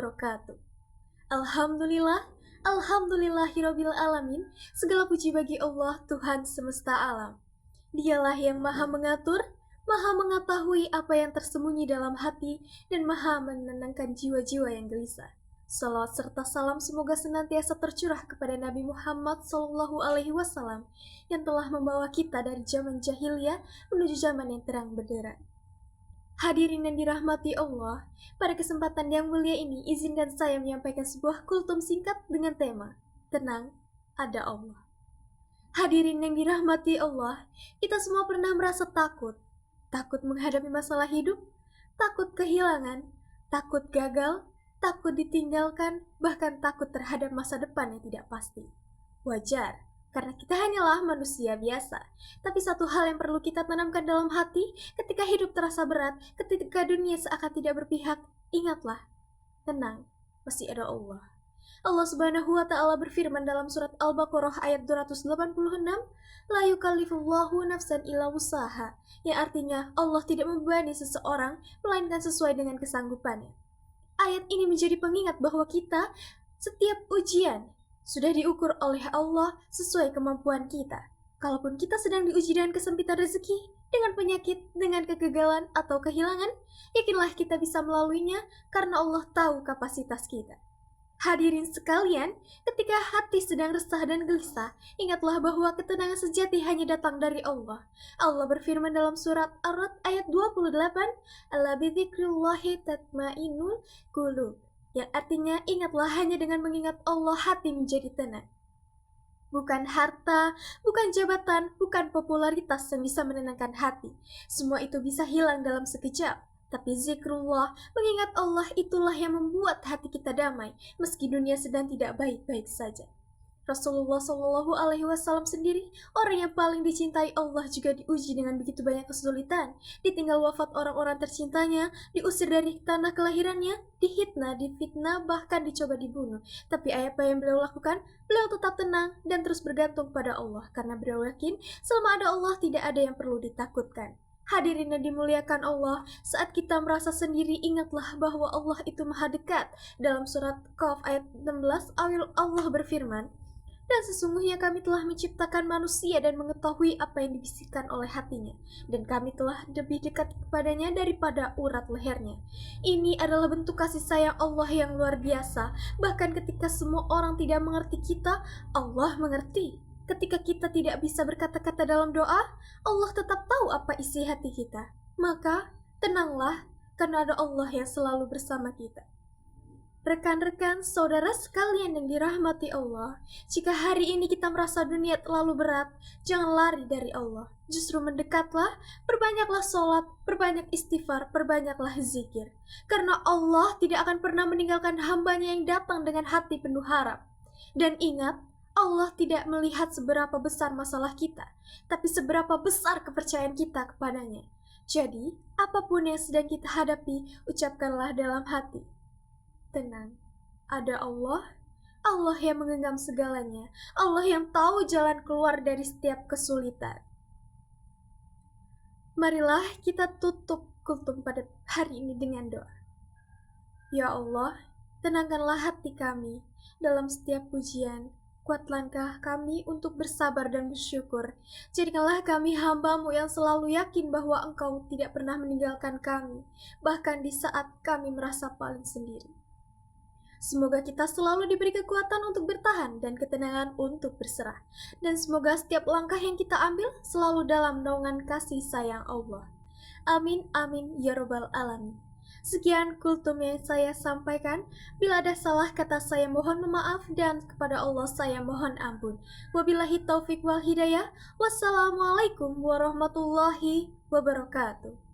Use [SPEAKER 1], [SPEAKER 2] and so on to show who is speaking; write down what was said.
[SPEAKER 1] wabarakatuh. Alhamdulillah, alhamdulillahirabbil alamin. Segala puji bagi Allah, Tuhan semesta alam. Dialah yang maha mengatur, maha mengetahui apa yang tersembunyi dalam hati, dan maha menenangkan jiwa-jiwa yang gelisah. Salawat serta salam semoga senantiasa tercurah kepada Nabi Muhammad SAW yang telah membawa kita dari zaman jahiliyah menuju zaman yang terang benderang. Hadirin yang dirahmati Allah, pada kesempatan yang mulia ini izinkan saya menyampaikan sebuah kultum singkat dengan tema Tenang, ada Allah. Hadirin yang dirahmati Allah, kita semua pernah merasa takut. Takut menghadapi masalah hidup, takut kehilangan, takut gagal, takut ditinggalkan, bahkan takut terhadap masa depan yang tidak pasti. Wajar, karena kita hanyalah manusia biasa. Tapi satu hal yang perlu kita tanamkan dalam hati ketika hidup terasa berat, ketika dunia seakan tidak berpihak, ingatlah, tenang, masih ada Allah. Allah Subhanahu wa Ta'ala berfirman dalam surat Al-Baqarah ayat 286, La yukallifullahu nafsan illa wusaha, yang artinya Allah tidak membebani seseorang melainkan sesuai dengan kesanggupannya. Ayat ini menjadi pengingat bahwa kita setiap ujian sudah diukur oleh Allah sesuai kemampuan kita. Kalaupun kita sedang diuji dengan kesempitan rezeki, dengan penyakit, dengan kegagalan atau kehilangan, yakinlah kita bisa melaluinya karena Allah tahu kapasitas kita. Hadirin sekalian, ketika hati sedang resah dan gelisah, ingatlah bahwa ketenangan sejati hanya datang dari Allah. Allah berfirman dalam surat Ar-Ra'd ayat 28, Ala bidzikrillahi tatma'innul qulub, yang artinya ingatlah hanya dengan mengingat Allah hati menjadi tenang. Bukan harta, bukan jabatan, bukan popularitas yang bisa menenangkan hati. Semua itu bisa hilang dalam sekejap. Tapi zikrullah, mengingat Allah itulah yang membuat hati kita damai, meski dunia sedang tidak baik-baik saja. Rasulullah SAW sendiri, orang yang paling dicintai Allah juga diuji dengan begitu banyak kesulitan. Ditinggal wafat orang-orang tercintanya, diusir dari tanah kelahirannya, dihitnah, difitnah, bahkan dicoba dibunuh. Tapi apa yang beliau lakukan? Beliau tetap tenang dan terus bergantung pada Allah, karena beliau yakin selama ada Allah tidak ada yang perlu ditakutkan. Hadirin yang dimuliakan Allah, saat kita merasa sendiri, ingatlah bahwa Allah itu maha dekat. Dalam surat Qaf ayat 16, Allah berfirman, dan sesungguhnya kami telah menciptakan manusia dan mengetahui apa yang dibisikkan oleh hatinya, dan kami telah lebih dekat kepadanya daripada urat lehernya. Ini adalah bentuk kasih sayang Allah yang luar biasa. Bahkan ketika semua orang tidak mengerti kita, Allah mengerti. Ketika kita tidak bisa berkata-kata dalam doa, Allah tetap tahu apa isi hati kita. Maka, tenanglah, karena ada Allah yang selalu bersama kita. Rekan-rekan, saudara sekalian yang dirahmati Allah, jika hari ini kita merasa dunia terlalu berat, jangan lari dari Allah. Justru mendekatlah, perbanyaklah sholat, perbanyak istighfar, perbanyaklah zikir. Karena Allah tidak akan pernah meninggalkan hambanya yang datang dengan hati penuh harap. Dan ingat, Allah tidak melihat seberapa besar masalah kita, tapi seberapa besar kepercayaan kita kepadanya. Jadi, apapun yang sedang kita hadapi, ucapkanlah dalam hati, tenang, ada Allah, Allah yang menggenggam segalanya, Allah yang tahu jalan keluar dari setiap kesulitan. Marilah kita tutup kultum pada hari ini dengan doa. Ya Allah, tenangkanlah hati kami dalam setiap ujian. Kuat langkah kami untuk bersabar dan bersyukur. Jadikanlah kami hamba-Mu yang selalu yakin bahwa Engkau tidak pernah meninggalkan kami, bahkan di saat kami merasa paling sendiri. Semoga kita selalu diberi kekuatan untuk bertahan dan ketenangan untuk berserah. Dan semoga setiap langkah yang kita ambil selalu dalam naungan kasih sayang Allah. Amin, amin, ya robbal alamin. Sekian kultum yang saya sampaikan. Bila ada salah kata saya mohon maaf dan kepada Allah saya mohon ampun. Wabillahi taufik wal hidayah. Wassalamualaikum warahmatullahi wabarakatuh.